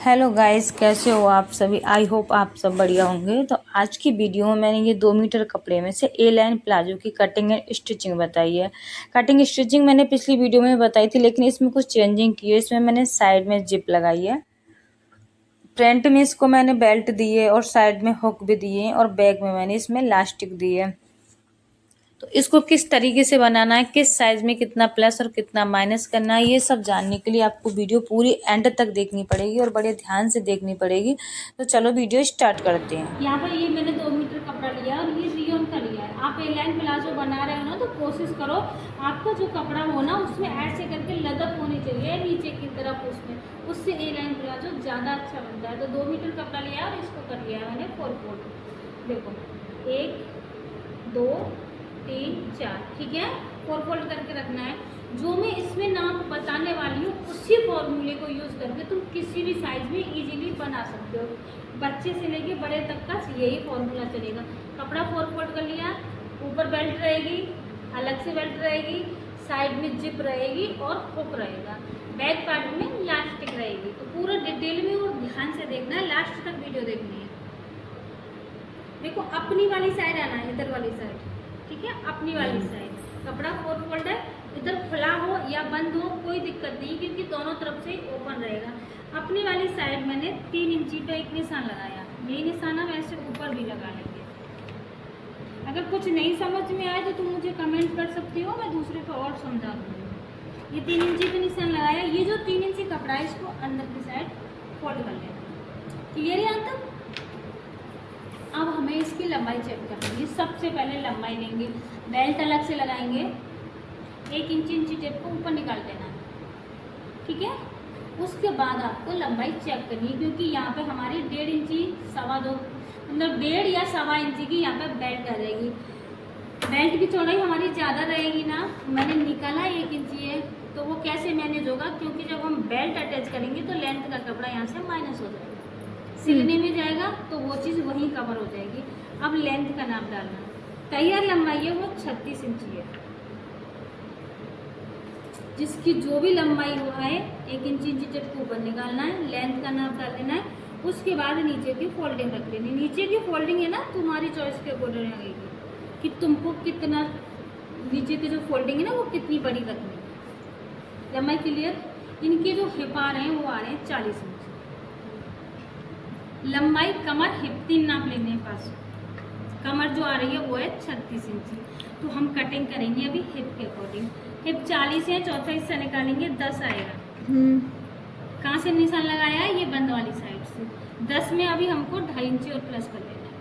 Hello guys, कैसे हो आप सभी। आई होप आप सब बढ़िया होंगे। तो आज की वीडियो में मैंने ये 2 मीटर कपड़े में से ए लाइन प्लाजो की कटिंग एंड स्टिचिंग बताई है। कटिंग स्टिचिंग मैंने पिछली वीडियो में बताई थी, लेकिन इसमें कुछ चेंजिंग की है। इसमें मैंने साइड में जिप लगाई है, फ्रंट में इसको मैंने बेल्ट दी है और साइड में हुक भी दिए हैं, और बैक में मैंने इसमें इलास्टिक दी है। तो इसको किस तरीके से बनाना है, किस साइज में कितना प्लस और कितना माइनस करना है, ये सब जानने के लिए आपको वीडियो पूरी एंड तक देखनी पड़ेगी और बड़े ध्यान से देखनी पड़ेगी। तो चलो वीडियो स्टार्ट करते हैं। यहाँ पर ये मैंने 2 मीटर कपड़ा लिया और ये रियोन का लिया है। आप ए लाइन प्लाजो बना रहे हो ना, तो कोशिश करो आपका जो कपड़ा हो ना उसमें ऐसे करके लदक होनी चाहिए नीचे की तरफ, उससे ए लाइन प्लाजो ज़्यादा अच्छा बनता है। तो 2 मीटर कपड़ा लिया और इसको कर लिया मैंने 4 फोल्ड। देखो 1 2 3 4, ठीक है। 4 फोल्ड करके रखना है। जो मैं इसमें नाप बताने वाली हूँ उसी फॉर्मूले को यूज़ करके तुम किसी भी साइज में इजीली बना सकते हो। बच्चे से लेके बड़े तक का यही फॉर्मूला चलेगा। कपड़ा 4 फोल्ड कर लिया, ऊपर बेल्ट रहेगी, अलग से बेल्ट रहेगी, साइड में जिप रहेगी और हुक रहेगा, बैक पार्ट में इलास्टिक रहेगी। तो पूरा डिटेल में और ध्यान से देखना है, लास्ट तक वीडियो देखनी है। देखो अपनी वाली साइड आना है, इधर वाली साइड, ठीक है। अपनी वाली साइड कपड़ा 4 फोल्ड है, इधर खुला हो या बंद हो कोई दिक्कत नहीं, क्योंकि दोनों तरफ से ओपन रहेगा। अपनी वाली साइड मैंने 3 इंची का एक निशान लगाया। यही निशान हम ऐसे ऊपर भी लगा लेंगे। अगर कुछ नहीं समझ में आए तो तुम मुझे कमेंट कर सकती हो, मैं दूसरे को और समझा दूँगी। ये 3 इंची का निशान लगाया। ये जो 3 इंची कपड़ा है इसको अंदर की साइड फोल्ड कर लेना। क्लियर है यहाँ तक। अब हमें इसकी लंबाई चेक करनी है। सबसे पहले लंबाई लेंगे, बेल्ट अलग से लगाएंगे, 1 इंची टेप को ऊपर निकाल देना है, ठीक है। उसके बाद आपको लंबाई चेक करनी है, क्योंकि यहाँ पे हमारी 1.5 इंची 2.25 मतलब 1.5 या 1.25 इंची की यहाँ पे बेल्ट आ जाएगी। बेल्ट की चौड़ाई हमारी ज़्यादा रहेगी ना, मैंने निकाला 1 इंची है, तो वो कैसे मैनेज होगा, क्योंकि जब हम बेल्ट अटैच करेंगे तो लेंथ का कपड़ा यहाँ से माइनस हो जाएगा, सिलने में जाएगा तो वो चीज़ वहीं कवर हो जाएगी। अब लेंथ का नाप डालना। तैयार लंबाई है वो 36 इंची है। जिसकी जो भी लंबाई हुआ है 1 इंची टेप को ऊपर निकालना है, लेंथ का नाप डाल देना है। उसके बाद नीचे की फोल्डिंग रख लेनी। नीचे की फोल्डिंग है ना तुम्हारी चॉइस के अकॉर्डिंग लगेगी कि तुमको कितना नीचे की जो फोल्डिंग है ना वो कितनी बड़ी रखनी है। लंबाई क्लियर। इनके जो हिप आ रहे हैं वो आ रहे हैं 40 इंच। लंबाई कमर हिप 3 नाप लेने हैं पास। कमर जो आ रही है वो है 36 इंची। तो हम कटिंग करेंगे अभी हिप के अकॉर्डिंग। हिप 40 है, चौथा हिस्सा निकालेंगे 10 आएगा। कहाँ से निशान लगाया है, ये बंद वाली साइड से। 10 में अभी हमको 2.5 इंची और प्लस कर लेना है।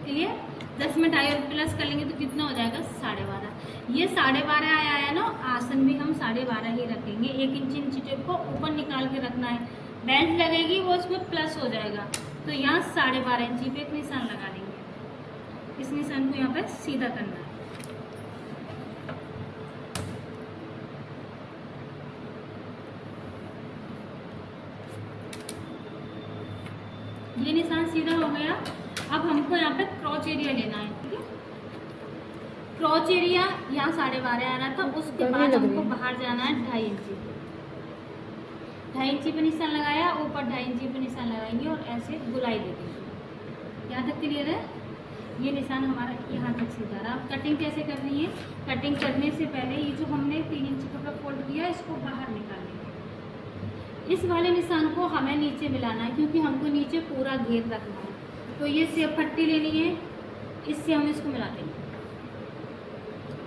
क्लियर। 10 में 2.5 और प्लस कर लेंगे तो कितना हो जाएगा 12.5। ये 12.5 आया है ना, आसन भी हम 12.5 ही रखेंगे। 1 इंची टेप को ऊपर निकाल के रखना है, बेल्ट लगेगी वो उसमें प्लस हो जाएगा। तो यहाँ 12.5 इंची पे एक निशान लगा देंगे। इस निशान को यहाँ पे सीधा करना है। ये निशान सीधा हो गया। अब हमको यहाँ पे क्रॉच एरिया लेना है, ठीक है। क्रॉच एरिया यहाँ 12.5 आ रहा था, उसके बाद हमको बाहर जाना है 2.5 इंची। 2.5 इंची पे निशान लगाया, ऊपर 2.5 इंची पे निशान लगाएंगे और ऐसे गुलाई दे देंगे। यहाँ तक क्लियर है। ये निशान हमारा यहाँ तक सीधा रहा। अब कटिंग कैसे करनी है। कटिंग करने से पहले ये जो हमने 3 इंची कपड़ा फोल्ड किया इसको बाहर निकालेंगे। इस वाले निशान को हमें नीचे मिलाना है, क्योंकि हमको नीचे पूरा घेर रखना है। तो ये सेब पट्टी लेनी है, इससे हम इसको मिला देंगे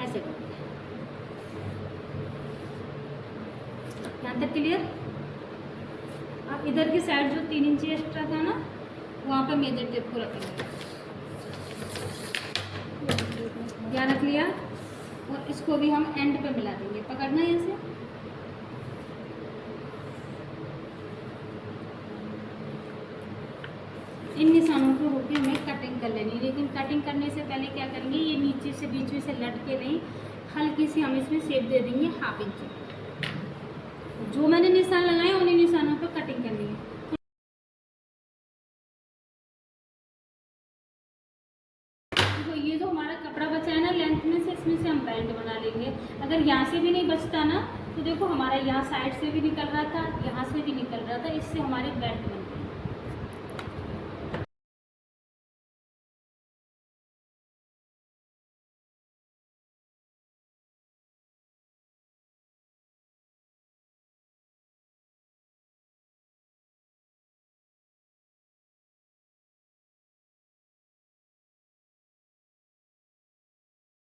ऐसे करके। यहाँ तक क्लियर। अब इधर की साइड जो 3 इंची एक्स्ट्रा था ना, वहाँ पे मेजर टेप को रखेंगे। यहाँ रख लिया और इसको भी हम एंड पे मिला देंगे। पकड़ना है यहाँ से। इन निशानों को होकर हमें कटिंग कर लेनी, लेकिन कटिंग करने से पहले क्या करेंगे, ये नीचे से बीच में से लटके नहीं, हल्की सी हम इसमें शेप दे देंगे 1/2 इंची। जो मैंने निशान लगाए उन्हीं निशानों पर कटिंग करनी है। तो ये जो हमारा कपड़ा बचा है ना लेंथ में से, इसमें से हम बेल्ट बना लेंगे। अगर यहाँ से भी नहीं बचता ना तो देखो हमारा यहाँ साइड से भी निकल रहा था, यहाँ से भी निकल रहा था, इससे हमारी बेल्ट बन गई।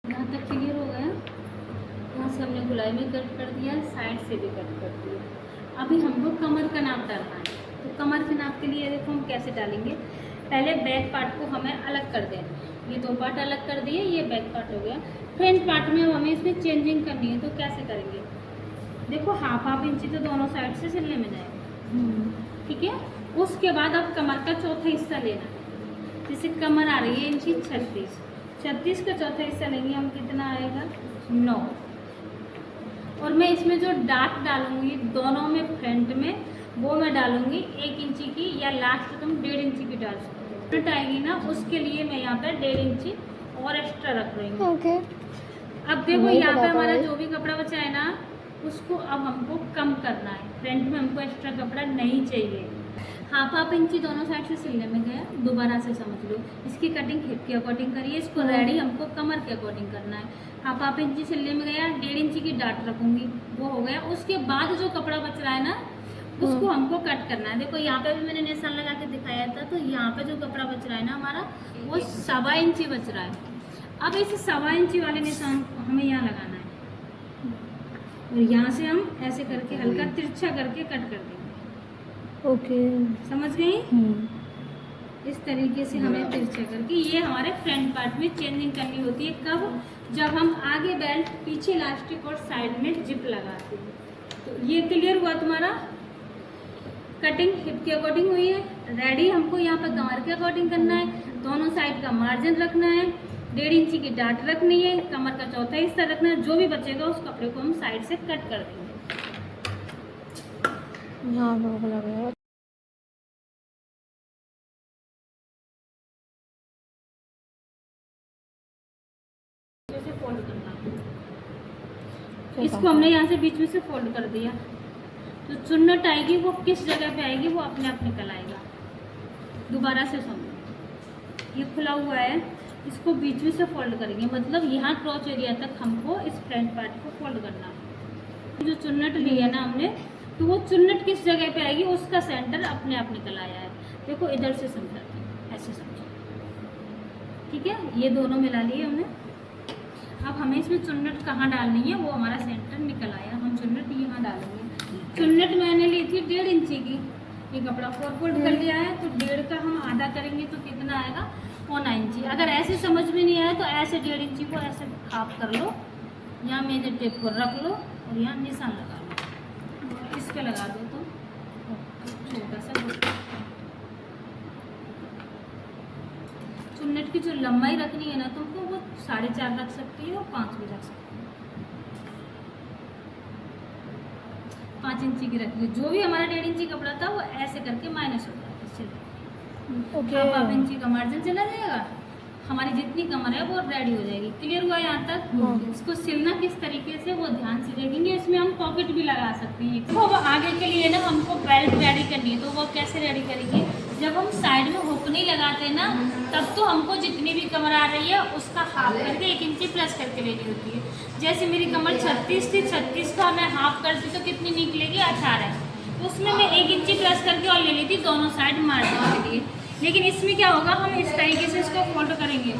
यहाँ तक क्लियर हो गया। यहाँ से हमने गुलाई में कट कर दिया, साइड से भी कट कर दिया। अभी हमको कमर का नाप डालना है। तो कमर के नाप के लिए देखो हम कैसे डालेंगे। पहले बैक पार्ट को हमें अलग कर देना। ये दो पार्ट अलग कर दिए, ये बैक पार्ट हो गया। फ्रंट पार्ट में हमें इसमें चेंजिंग करनी है, तो कैसे करेंगे। देखो हाफ इंची तो दोनों साइड से सिलने में जाएगा, ठीक है। उसके बाद अब कमर का चौथा हिस्सा लेना है। जैसे कमर आ रही है इंची 36 का चौथा हिस्सा लेंगे हम, कितना आएगा 9। और मैं इसमें जो डार्क डालूंगी दोनों में, फ्रंट में, वो मैं डालूंगी 1 इंची की, या लास्ट तुम 1.5 इंची की डाल सकते हो। फ्रंट आएगी ना, उसके लिए मैं यहाँ पर 1.5 इंची और एक्स्ट्रा रख रही हूँ। ओके। अब देखो यहाँ पे हमारा जो भी कपड़ा बचा है ना, उसको अब हमको कम करना है। फ्रंट में हमको एक्स्ट्रा कपड़ा नहीं चाहिए। हाफ इंची दोनों साइड से सिलने में गया, दोबारा से समझ लो। इसकी कटिंग हिप के अकॉर्डिंग करिए, इसको रेडी हमको कमर के अकॉर्डिंग करना है। हाफ इंची सिलने में गया, 1.5 इंची की डाट रखूंगी, वो हो गया। उसके बाद जो कपड़ा बच रहा है ना, उसको हमको कट करना है। देखो यहाँ पे भी मैंने निशान लगा के दिखाया था, तो यहाँ पे जो कपड़ा बच रहा है ना हमारा, वो 1.25 इंची बच रहा है। अब इस 1.25 इंची वाले निशान को हमें यहाँ लगाना है, और यहाँ से हम ऐसे करके हल्का तिरछा करके कट कर देंगे। ओके, समझ गई। इस तरीके से हमें तिरछा करके, ये हमारे फ्रंट पार्ट में चेंजिंग करनी होती है। कब, जब हम आगे बेल्ट, पीछे इलास्टिक और साइड में जिप लगाते हैं। तो ये क्लियर हुआ तुम्हारा। कटिंग हिप के अकॉर्डिंग हुई है, रेडी हमको यहाँ पर कमर के अकॉर्डिंग करना है। दोनों साइड का मार्जिन रखना है, 1.5 इंची की डाट रखनी है, कमर का चौथा हिस्सा रखना है। जो भी बचेगा उस कपड़े को हम साइड से कट कर देंगे। हाँ वो लगेगा। जैसे फोल्ड करना, इसको हमने यहाँ से बीच में से फोल्ड कर दिया। तो चुन्नट आएगी, वो किस जगह पे आएगी, वो अपने आप निकल आएगा। दोबारा से समझो, ये खुला हुआ है, इसको बीच में से फोल्ड करेंगे, मतलब यहाँ क्रॉच एरिया तक हमको इस फ्रंट पार्ट को फोल्ड करना है। जो चुन्नट लिया ना हमने, तो वो चुन्नट किस जगह पे आएगी, उसका सेंटर अपने आप निकल आया है। देखो इधर से समझाते हैं, ऐसे समझो, ठीक है। ये दोनों मिला लिए हमने। अब हमें इसमें चुन्नट कहाँ डालनी है, वो हमारा सेंटर निकल आया, हम चुन्नट यहाँ डालेंगे। चुन्नट मैंने ली थी 1.5 इंची की, ये कपड़ा 4 फोल्ड कर लिया है, तो 1.5 का हम आधा करेंगे तो कितना आएगा, 9 इंची। अगर ऐसे समझ में नहीं आया तो ऐसे 1.5 इंची को ऐसे हाफ कर लो, यहाँ मेजर टेप को रख लो और यहाँ निशान लगा लो, इस पे लगा दो तो छोटा सा। चुन्नट की जो लंबाई रखनी है ना तुमको, वो 4.5 रख सकती हो, 5 भी रख सकती हो। 5 इंची की रखिए। जो भी हमारा 1.5 इंची कपड़ा था वो ऐसे करके माइनस हो जाएगा। ओके। हाफ इंची का मार्जिन चला जाएगा, हमारी जितनी कमर है वो रेडी हो जाएगी। क्लियर हुआ यहाँ तक। इसको सिलना किस तरीके से वो ध्यान से देखेंगे। इसमें हम पॉकेट भी लगा सकते हैं। तो अब आगे के लिए ना हमको बेल्ट रेडी करनी है, तो वो कैसे रेडी करेंगे, जब हम साइड में हुक नहीं लगाते ना, तब तो हमको जितनी भी कमर आ रही है उसका हाफ करके 1 इंची प्लस करके लेनी होती है। जैसे मेरी कमर 36 थी, 36 का मैं हाफ करती तो कितनी निकलेगी, 18। तो उसमें मैं 1 इंची प्लस करके और ले ली थी दोनों साइड मार्जिन के लिए। लेकिन इसमें क्या होगा, हम इस तरीके से इसको फोल्ड करेंगे,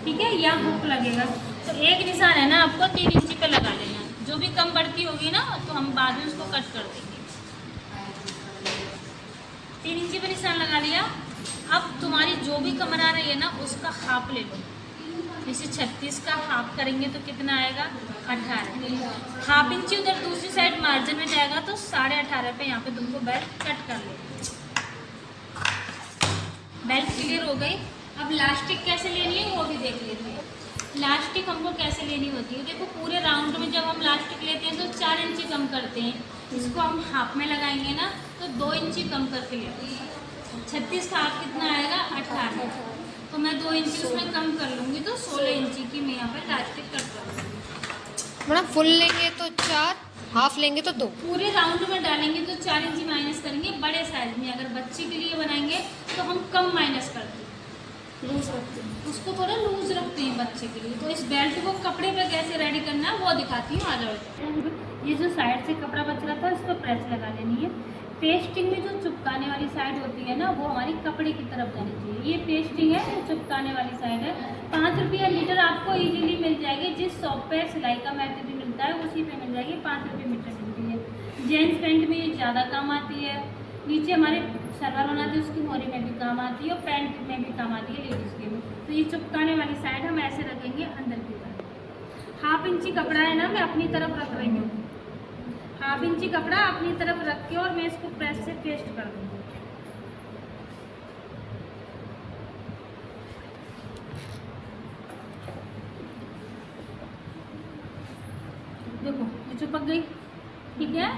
ठीक है, या हुक लगेगा। तो एक निशान है ना, आपको 3 इंची पे लगा लेना। जो भी कम बढ़ती होगी ना, तो हम बाद में उसको कट कर देंगे। 3 इंची पे निशान लगा लिया। अब तुम्हारी जो भी कमर आ रही है ना, उसका हाफ ले लो। जैसे 36 का हाफ करेंगे तो कितना आएगा, 18। हाफ इंची उधर दूसरी साइड मार्जिन में जाएगा, तो 18.5 पे यहाँ पे तुमको बेल्ट कट कर लेना। बेल्ट क्लियर हो गई। अब लास्टिक कैसे लेनी है वो भी देख लेते हैं। लास्टिक हमको कैसे लेनी होती है, देखो पूरे राउंड में जब हम लास्टिक लेते हैं तो 4 इंची कम करते हैं। इसको हम हाफ में लगाएंगे ना, तो 2 इंची कम करके लेते हैं। 36 का हाफ कितना आएगा, 18। तो मैं 2 इंची उसमें कम कर लूँगी, तो 16 इंची की मैं यहाँ पर लास्टिक कट कर लूँगी। मतलब फुल लेंगे तो 4, हाफ लेंगे तो 2। पूरे राउंड में डालेंगे तो 4 इंची माइनस करेंगे। बड़े साइज में अगर बच्चे के लिए बनाएंगे तो हम कम माइनस करते हैं, लूज रखते हैं। उसको थोड़ा लूज रखते हैं बच्चे के लिए। तो इस बेल्ट को कपड़े पे कैसे रेडी करना है वो दिखाती हूँ, आ जाओ। ये जो साइड से कपड़ा बच रहा था इस पर प्रेस लगा लेनी है। पेस्टिंग में जो चिपकाने वाली साइड होती है ना, वो हमारी कपड़े की तरफ जानी चाहिए। ये पेस्टिंग है, ये चिपकाने वाली साइड है। 5 रुपया मीटर आपको इजीली मिल जाएगी। जिस शॉप पे सिलाई का मेटेरियल मिलता है उसी पे मिल जाएगी। 5 रुपये मीटर मिलती है। जेंट्स पैंट में ये ज़्यादा काम आती है। नीचे हमारे सलवार बनाती है, उसकी मोरी में भी काम आती है और पैंट में भी काम आती है लेडीज़ के भी। तो ये चिपकाने वाली साइड हम ऐसे रखेंगे अंदर की तरफ। 1/2 इंची कपड़ा है ना, मैं अपनी तरफ रख रही हूँ। 1/2 इंची कपड़ा अपनी तरफ रख के और मैं इसको प्रेस से पेस्ट कर दूँगी। देखो ये चिपक गई, ठीक है।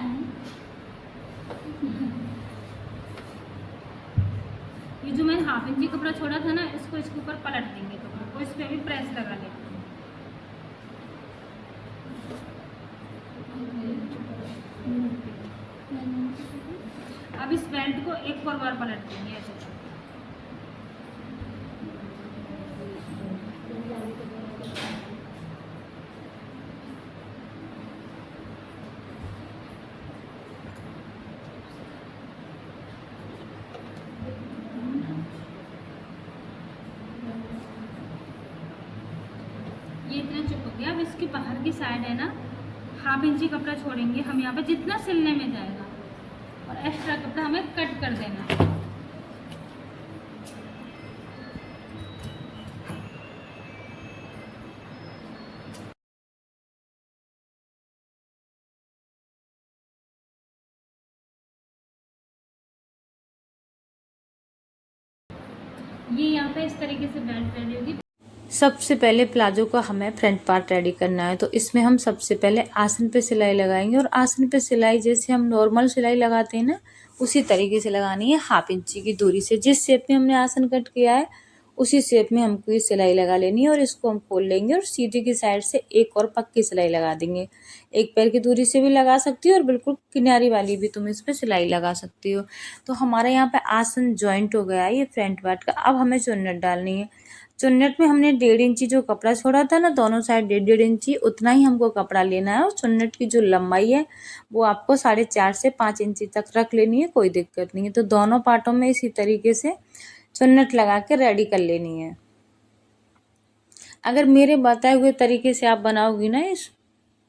ये जो मैंने 1/2 इंची कपड़ा छोड़ा था ना, इसको इसके ऊपर पलट देंगे कपड़े को, इस पर भी प्रेस लगा लेंगे। अब इस बेल्ट को एक और बार पलट देंगे ऐसे। ये इतना चिपक गया। अब इसकी बाहर की साइड है ना, 1/2 इंची कपड़ा छोड़ेंगे हम यहाँ पे जितना सिलने में जाएगा, और एक्स्ट्रा कपड़ा हमें कट कर देना। ये यहाँ पे इस तरीके से बेल्ट रेडी होगी। सबसे पहले प्लाजो का हमें फ्रंट पार्ट रेडी करना है, तो इसमें हम सबसे पहले आसन पे सिलाई लगाएंगे। और आसन पे सिलाई जैसे हम नॉर्मल सिलाई लगाते हैं ना, उसी तरीके से लगानी है। 1/2 इंची की दूरी से जिस शेप में हमने आसन कट किया है उसी शेप में हमको ये सिलाई लगा लेनी है। और इसको हम खोल लेंगे और सीधे की साइड से एक और पक्की सिलाई लगा देंगे। एक पैर की दूरी से भी लगा सकती हो और बिल्कुल किनारी वाली भी तुम इस पर सिलाई लगा सकती हो। तो हमारा यहाँ पे आसन जॉइंट हो गया है ये फ्रंट पार्ट का। अब हमें चुन्नट डालनी है। चुन्नट में हमने 1.5 इंची जो कपड़ा छोड़ा था ना, दोनों साइड 1.5 इंची उतना ही हमको कपड़ा लेना है। और चुन्नट की जो लंबाई है वो आपको 4.5 से 5 इंची तक रख लेनी है, कोई दिक्कत नहीं है। तो दोनों पार्टों में इसी तरीके से चुन्नट लगा के रेडी कर लेनी है। अगर मेरे बताए हुए तरीके से आप बनाओगी ना इस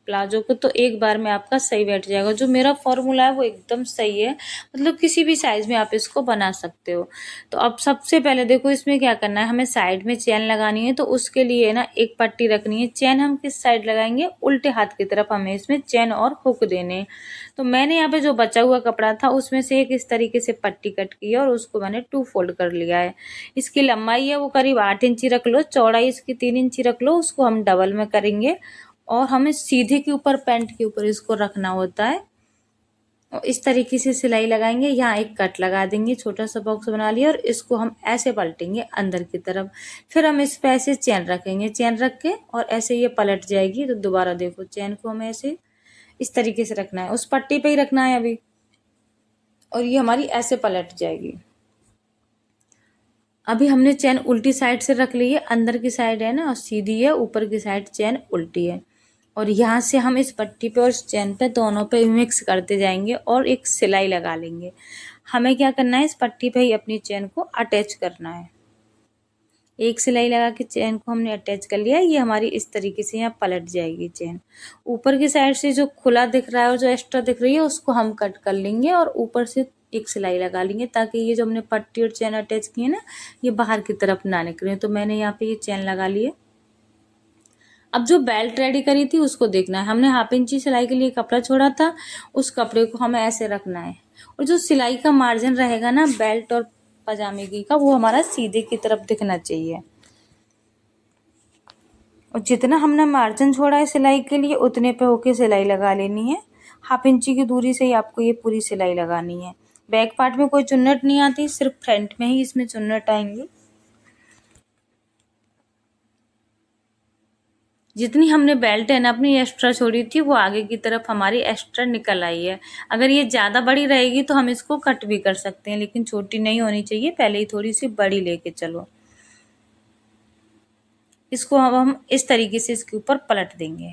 प्लाजो को, तो एक बार में आपका सही बैठ जाएगा। जो मेरा फॉर्मूला है वो एकदम सही है, मतलब किसी भी साइज में आप इसको बना सकते हो। तो अब सबसे पहले देखो इसमें क्या करना है, हमें साइड में चेन लगानी है। तो उसके लिए ना एक पट्टी रखनी है। चेन हम किस साइड लगाएंगे, उल्टे हाथ की तरफ हमें इसमें चेन और हुक देने हैं। तो मैंने यहाँ पे जो बचा हुआ कपड़ा था उसमें से एक इस तरीके से पट्टी कट की है और उसको मैंने 2 फोल्ड कर लिया है। इसकी लंबाई है वो करीब 8 इंची रख लो, चौड़ाई इसकी 3 इंची रख लो। उसको हम डबल में करेंगे और हमें सीधे के ऊपर पैंट के ऊपर इसको रखना होता है। और इस तरीके से सिलाई लगाएंगे। यहाँ एक कट लगा देंगे, छोटा सा बॉक्स बना लिया और इसको हम ऐसे पलटेंगे अंदर की तरफ। फिर हम इस पे ऐसे चेन रखेंगे, चेन रख के और ऐसे ये पलट जाएगी। तो दोबारा देखो चेन को हमें ऐसे इस तरीके से रखना है, उस पट्टी पे ही रखना है अभी, और ये हमारी ऐसे पलट जाएगी। अभी हमने चेन उल्टी साइड से रख ली है, अंदर की साइड है ना और सीधी है, ऊपर की साइड चेन उल्टी है। और यहाँ से हम इस पट्टी पे और इस चेन पे दोनों पे मिक्स करते जाएंगे और एक सिलाई लगा लेंगे। हमें क्या करना है, इस पट्टी पे ही अपनी चेन को अटैच करना है। एक सिलाई लगा के चेन को हमने अटैच कर लिया। ये हमारी इस तरीके से यहाँ पलट जाएगी चेन। ऊपर की साइड से जो खुला दिख रहा है और जो एक्स्ट्रा दिख रही है उसको हम कट कर लेंगे और ऊपर से एक सिलाई लगा लेंगे, ताकि ये जो हमने पट्टी और चेन अटैच की है ना, ये बाहर की तरफ ना निकले। तो मैंने यहाँ पे ये चेन लगा ली है। अब जो बेल्ट रेडी करी थी उसको देखना है। हमने 1/2 इंची सिलाई के लिए कपड़ा छोड़ा था, उस कपड़े को हमें ऐसे रखना है। और जो सिलाई का मार्जिन रहेगा ना बेल्ट और पजामे की का, वो हमारा सीधे की तरफ दिखना चाहिए। और जितना हमने मार्जिन छोड़ा है सिलाई के लिए उतने पे होके सिलाई लगा लेनी है। 1/2 इंची की दूरी से ही आपको ये पूरी सिलाई लगानी है। बैक पार्ट में कोई चुन्नट नहीं आती, सिर्फ फ्रंट में ही इसमें चुन्नट आएंगी। जितनी हमने बेल्ट है ना अपनी एक्स्ट्रा छोड़ी थी वो आगे की तरफ हमारी एक्स्ट्रा निकल आई है। अगर ये ज़्यादा बड़ी रहेगी तो हम इसको कट भी कर सकते हैं, लेकिन छोटी नहीं होनी चाहिए, पहले ही थोड़ी सी बड़ी लेके चलो। इसको अब हम इस तरीके से इसके ऊपर पलट देंगे।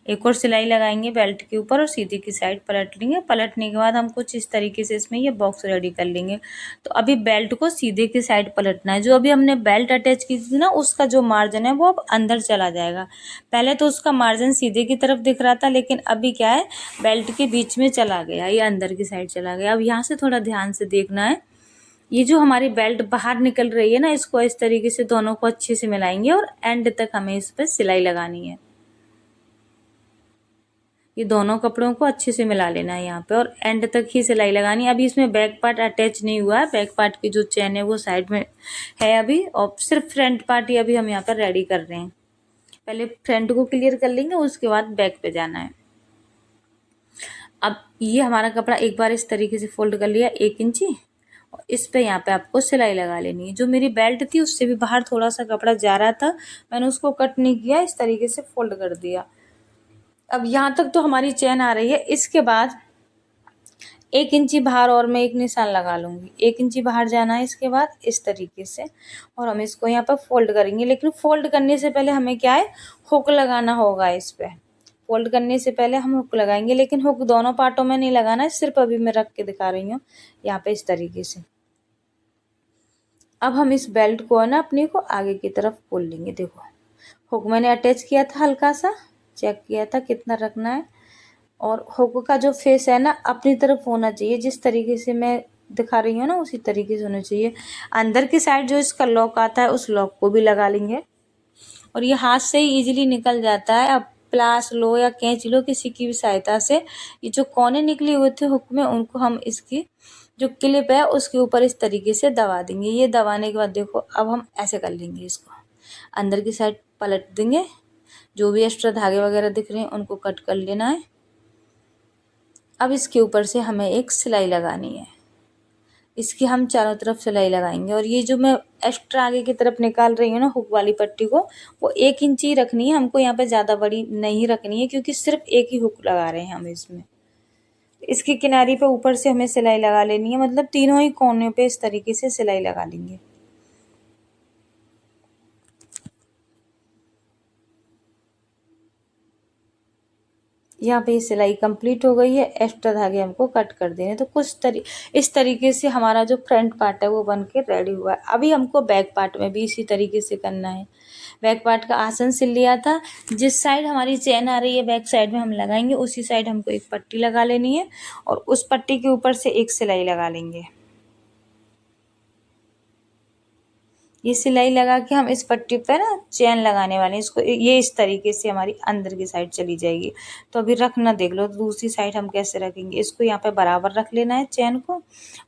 एक और सिलाई लगाएंगे बेल्ट के ऊपर और सीधी की साइड पलट लेंगे। पलटने के बाद हम कुछ इस तरीके से इसमें ये बॉक्स रेडी कर लेंगे। तो अभी बेल्ट को सीधे की साइड पलटना है। जो अभी हमने बेल्ट अटैच की थी ना, उसका जो मार्जिन है वो अब अंदर चला जाएगा। पहले तो उसका मार्जिन सीधे की तरफ दिख रहा था, लेकिन अभी क्या है, बेल्ट के बीच में चला गया, ये अंदर की साइड चला गया। अब यहाँ से थोड़ा ध्यान से देखना है। ये जो हमारी बेल्ट बाहर निकल रही है ना, इसको इस तरीके से दोनों को अच्छे से मिलाएंगे और एंड तक हमें इस पर सिलाई लगानी है। ये दोनों कपड़ों को अच्छे से मिला लेना है यहाँ पे और एंड तक ही सिलाई लगानी है। अभी इसमें बैक पार्ट अटैच नहीं हुआ है, बैक पार्ट की जो चेन है वो साइड में है अभी, और सिर्फ फ्रंट पार्ट ही अभी हम यहाँ पर रेडी कर रहे हैं। पहले फ्रंट को क्लियर कर लेंगे, उसके बाद बैक पे जाना है। अब ये हमारा कपड़ा एक बार इस तरीके से फोल्ड कर लिया 1 इंची, और इस पे यहाँ पे आपको सिलाई लगा लेनी है। जो मेरी बेल्ट थी उससे भी बाहर थोड़ा सा कपड़ा जा रहा था, मैंने उसको कट नहीं किया, इस तरीके से फोल्ड कर दिया। अब यहाँ तक तो हमारी चेन आ रही है। इसके बाद 1 इंची बाहर और मैं एक निशान लगा लूँगी। 1 इंची बाहर जाना है इसके बाद इस तरीके से, और हम इसको यहाँ पर फोल्ड करेंगे। लेकिन फोल्ड करने से पहले हमें क्या है, हुक लगाना होगा इस पे। फोल्ड करने से पहले हम हुक लगाएंगे, लेकिन हुक दोनों पार्टों में नहीं लगाना है, सिर्फ अभी मैं रख के दिखा रही हूँ यहाँ पे इस तरीके से। अब हम इस बेल्ट को ना अपने को आगे की तरफ खोल लेंगे। देखो हुक मैंने अटैच किया था, हल्का सा चेक किया था कितना रखना है, और हुक का जो फेस है ना अपनी तरफ होना चाहिए, जिस तरीके से मैं दिखा रही हूँ ना उसी तरीके से होना चाहिए। अंदर की साइड जो इसका लॉक आता है उस लॉक को भी लगा लेंगे, और ये हाथ से ही इजीली निकल जाता है। अब प्लास लो या कैंची लो, किसी की भी सहायता से ये जो कोने निकले हुए थे हुक में, उनको हम इसकी जो क्लिप है उसके ऊपर इस तरीके से दबा देंगे। ये दबाने के बाद देखो अब हम ऐसे कर लेंगे, इसको अंदर की साइड पलट देंगे। जो भी एक्स्ट्रा धागे वगैरह दिख रहे हैं उनको कट कर लेना है। अब इसके ऊपर से हमें एक सिलाई लगानी है, इसकी हम चारों तरफ सिलाई लगाएंगे। और ये जो मैं एक्स्ट्रा आगे की तरफ निकाल रही हूँ ना हुक वाली पट्टी को, वो 1 इंची रखनी है हमको, यहाँ पे ज़्यादा बड़ी नहीं रखनी है, क्योंकि सिर्फ एक ही हुक लगा रहे हैं हम इसमें। इसकी किनारी पे ऊपर से हमें सिलाई लगा लेनी है, मतलब तीनों ही कोने पे इस तरीके से सिलाई लगा लेंगे। यहाँ पे सिलाई कंप्लीट हो गई है, एक्स्ट्रा धागे हमको कट कर देने। तो इस तरीके से हमारा जो फ्रंट पार्ट है वो बन के रेडी हुआ है। अभी हमको बैक पार्ट में भी इसी तरीके से करना है। बैक पार्ट का आसन सिल लिया था, जिस साइड हमारी चेन आ रही है बैक साइड में हम लगाएंगे, उसी साइड हमको एक पट्टी लगा लेनी है, और उस पट्टी के ऊपर से एक सिलाई लगा लेंगे। ये सिलाई लगा के हम इस पट्टी पर ना चेन लगाने वाले हैं इसको। ये इस तरीके से हमारी अंदर की साइड चली जाएगी। तो अभी रखना देख लो, दूसरी साइड हम कैसे रखेंगे। इसको यहाँ पे बराबर रख लेना है चेन को,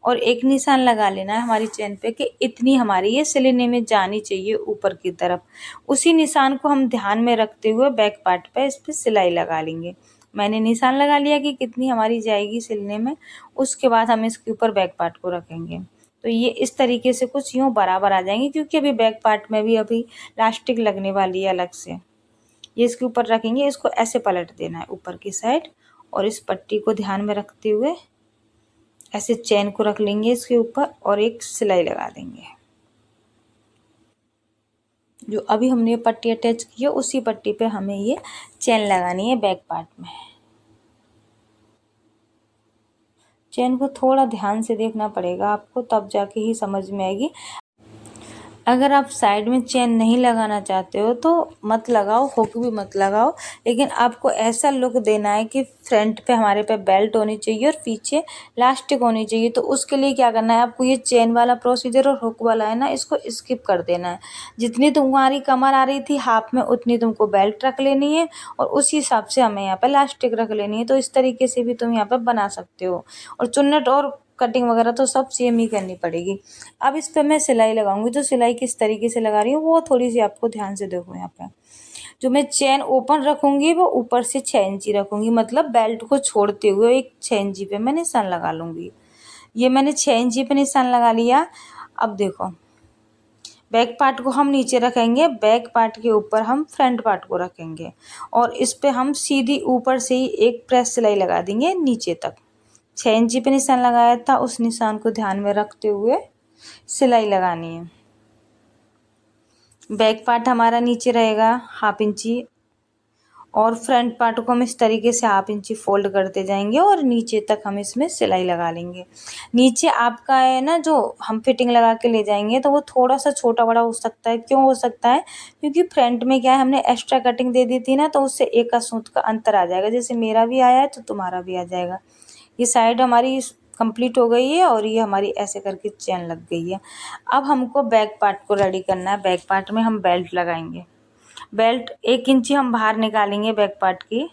और एक निशान लगा लेना है हमारी चेन पे कि इतनी हमारी ये सिलने में जानी चाहिए ऊपर की तरफ। उसी निशान को हम ध्यान में रखते हुए बैक पार्ट पे इस पर सिलाई लगा लेंगे। मैंने निशान लगा लिया कि कितनी हमारी जाएगी सिलने में। उसके बाद हम इसके ऊपर बैक पार्ट को रखेंगे। तो ये इस तरीके से कुछ यूँ बराबर आ जाएंगे, क्योंकि अभी बैक पार्ट में भी अभी इलास्टिक लगने वाली है अलग से। ये इसके ऊपर रखेंगे, इसको ऐसे पलट देना है ऊपर की साइड, और इस पट्टी को ध्यान में रखते हुए ऐसे चेन को रख लेंगे इसके ऊपर और एक सिलाई लगा देंगे। जो अभी हमने ये पट्टी अटैच की है उसी पट्टी पे हमें ये चेन लगानी है बैक पार्ट में। चेन को थोड़ा ध्यान से देखना पड़ेगा आपको, तब जाके ही समझ में आएगी। अगर आप साइड में चेन नहीं लगाना चाहते हो तो मत लगाओ, हुक भी मत लगाओ, लेकिन आपको ऐसा लुक देना है कि फ्रंट पे हमारे पे बेल्ट होनी चाहिए और पीछे इलास्टिक होनी चाहिए। तो उसके लिए क्या करना है, आपको ये चेन वाला प्रोसीजर और हुक वाला है ना, इसको स्किप कर देना है। जितनी तुम्हारी कमर आ रही थी हाफ में, उतनी तुमको बेल्ट रख लेनी है, और उसी हिसाब से हमें यहाँ पे इलास्टिक रख लेनी है। तो इस तरीके से भी तुम यहाँ पे बना सकते हो, और चुन्नट और कटिंग वगैरह तो सब सेम ही करनी पड़ेगी। अब इस पर मैं सिलाई लगाऊंगी, तो सिलाई किस तरीके से लगा रही हूँ वो थोड़ी सी आपको ध्यान से देखो। यहाँ पे जो मैं चेन ओपन रखूंगी वो ऊपर से 6 इंची रखूंगी, मतलब बेल्ट को छोड़ते हुए एक 6 इंची पे मैं निशान लगा लूंगी। ये मैंने 6 इंची पे निशान लगा लिया। अब देखो बैक पार्ट को हम नीचे रखेंगे, बैक पार्ट के ऊपर हम फ्रंट पार्ट को रखेंगे और इस पे हम सीधी ऊपर से ही एक प्रेस सिलाई लगा देंगे नीचे तक। 6 इंची पे निशान लगाया था, उस निशान को ध्यान में रखते हुए सिलाई लगानी है। बैक पार्ट हमारा नीचे रहेगा 1/2 इंची और फ्रंट पार्ट को हम इस तरीके से 1/2 इंची फोल्ड करते जाएंगे और नीचे तक हम इसमें सिलाई लगा लेंगे। नीचे आपका है ना जो हम फिटिंग लगा के ले जाएंगे तो वो थोड़ा सा छोटा बड़ा हो सकता है। क्यों हो सकता है? क्योंकि फ्रंट में क्या है, हमने एक्स्ट्रा कटिंग दे दी थी ना, तो उससे एक का सूत का अंतर आ जाएगा। जैसे मेरा भी आया है तो तुम्हारा भी आ जाएगा। ये साइड हमारी कंप्लीट हो गई है और ये हमारी ऐसे करके चेन लग गई है। अब हमको बैक पार्ट को रेडी करना है। बैक पार्ट में हम बेल्ट लगाएंगे। बेल्ट 1 इंची हम बाहर निकालेंगे बैक पार्ट की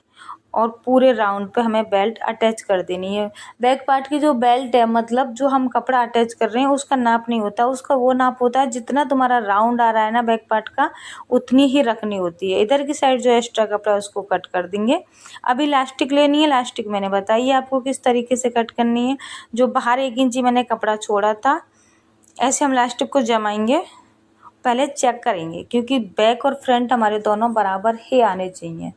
और पूरे राउंड पे हमें बेल्ट अटैच कर देनी है। बैक पार्ट की जो बेल्ट है, मतलब जो हम कपड़ा अटैच कर रहे हैं, उसका नाप नहीं होता, उसका वो नाप होता है जितना तुम्हारा राउंड आ रहा है ना बैक पार्ट का, उतनी ही रखनी होती है। इधर की साइड जो एक्स्ट्रा कपड़ा है उसको कट कर देंगे। अब इलास्टिक लेनी है। इलास्टिक मैंने बताई है आपको किस तरीके से कट करनी है। जो बाहर 1 इंची मैंने कपड़ा छोड़ा था, ऐसे हम इलास्टिक को जमाएंगे। पहले चेक करेंगे क्योंकि बैक और फ्रंट हमारे दोनों बराबर ही आने चाहिए।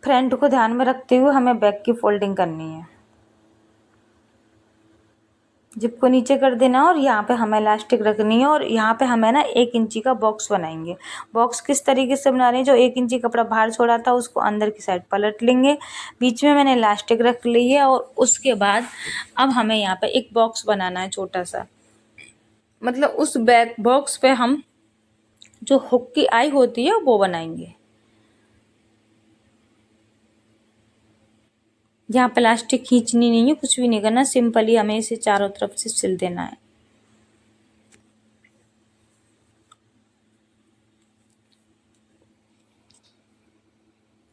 फ्रंट को ध्यान में रखते हुए हमें बैक की फोल्डिंग करनी है। जिप को नीचे कर देना और यहाँ पे हमें इलास्टिक रखनी है और यहाँ पे हमें ना 1 इंची का बॉक्स बनाएंगे। बॉक्स किस तरीके से बना रहे हैं, जो 1 इंची कपड़ा बाहर छोड़ा था उसको अंदर की साइड पलट लेंगे। बीच में मैंने इलास्टिक रख ली है और उसके बाद अब हमें यहाँ पे एक बॉक्स बनाना है छोटा सा। मतलब उस बैक बॉक्स पे हम जो हुक की आई होती है वो बनाएंगे। यहाँ प्लास्टिक खींचनी नहीं है, कुछ भी नहीं करना, सिंपली हमें इसे चारों तरफ से सिल देना है।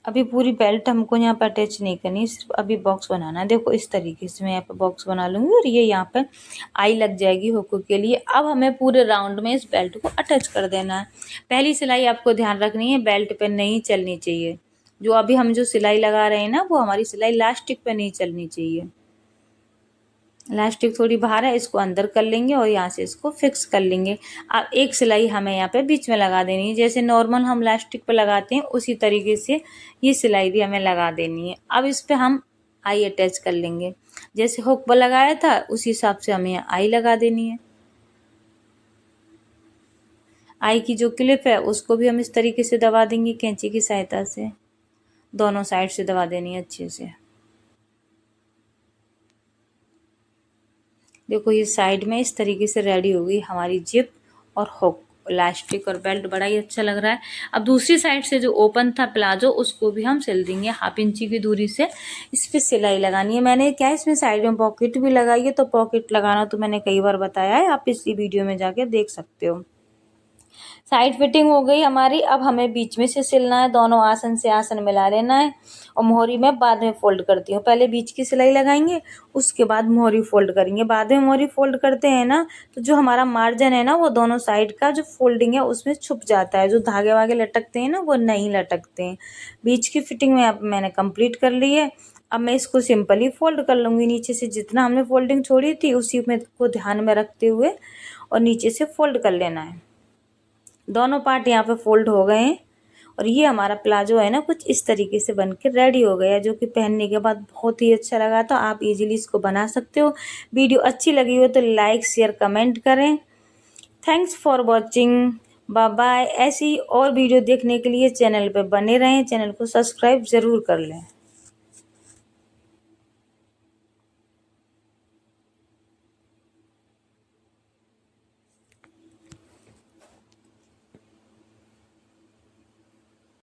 अभी पूरी बेल्ट हमको यहाँ पे अटैच नहीं करनी, सिर्फ अभी बॉक्स बनाना है। देखो इस तरीके से मैं यहाँ पे बॉक्स बना लूँगी और ये यहाँ पे आई लग जाएगी हुक के लिए। अब हमें पूरे राउंड में इस बेल्ट को अटैच कर देना है। पहली सिलाई आपको ध्यान रखनी है, बेल्ट पे नहीं चलनी चाहिए। जो अभी हम जो सिलाई लगा रहे हैं ना, वो हमारी सिलाई इलास्टिक पे नहीं चलनी चाहिए। इलास्टिक थोड़ी बाहर है, इसको अंदर कर लेंगे और यहाँ से इसको फिक्स कर लेंगे। अब एक सिलाई हमें यहाँ पे बीच में लगा देनी है। जैसे नॉर्मल हम इलास्टिक पे लगाते हैं उसी तरीके से ये सिलाई भी हमें लगा देनी है। अब इस पे हम आई अटैच कर लेंगे। जैसे हुक पर लगाया था उसी हिसाब से हमें यहाँ आई लगा देनी है। आई की जो क्लिप है उसको भी हम इस तरीके से दबा देंगे कैंची की सहायता से। दोनों साइड से दबा देनी है अच्छे से। देखो ये साइड में इस तरीके से रेडी हो गई हमारी जिप और हुक, इलास्टिक और बेल्ट। बड़ा ही अच्छा लग रहा है। अब दूसरी साइड से जो ओपन था प्लाजो उसको भी हम सिल देंगे। 1/2 इंची की दूरी से इस पे सिलाई लगानी है। मैंने क्या इसमें साइड में पॉकेट भी लगाई है, तो पॉकेट लगाना तो मैंने कई बार बताया है, आप पिछली वीडियो में जाके देख सकते हो। साइड फिटिंग हो गई हमारी। अब हमें बीच में से सिलना है, दोनों आसन से आसन मिला लेना है और मोहरी में बाद में फोल्ड करती हूँ। पहले बीच की सिलाई लगाएंगे, उसके बाद मोहरी फोल्ड करेंगे। बाद में मोहरी फोल्ड करते हैं ना तो जो हमारा मार्जिन है ना, वो दोनों साइड का जो फोल्डिंग है उसमें छुप जाता है। जो धागे वागे लटकते हैं ना वो नहीं लटकते हैं। बीच की फिटिंग में अब मैंने कंप्लीट कर ली है। अब मैं इसको सिंपली फोल्ड कर लूँगी। नीचे से जितना हमने फोल्डिंग छोड़ी थी उसी में को ध्यान में रखते हुए और नीचे से फोल्ड कर लेना है। दोनों पार्ट यहाँ पे फोल्ड हो गए हैं और ये हमारा प्लाजो है ना कुछ इस तरीके से बन के रेडी हो गया, जो कि पहनने के बाद बहुत ही अच्छा लगा। तो आप इजीली इसको बना सकते हो। वीडियो अच्छी लगी हो तो लाइक शेयर कमेंट करें। Thanks for watching, bye bye. ऐसी और वीडियो देखने के लिए चैनल पे बने रहें। चैनल को सब्सक्राइब ज़रूर कर लें।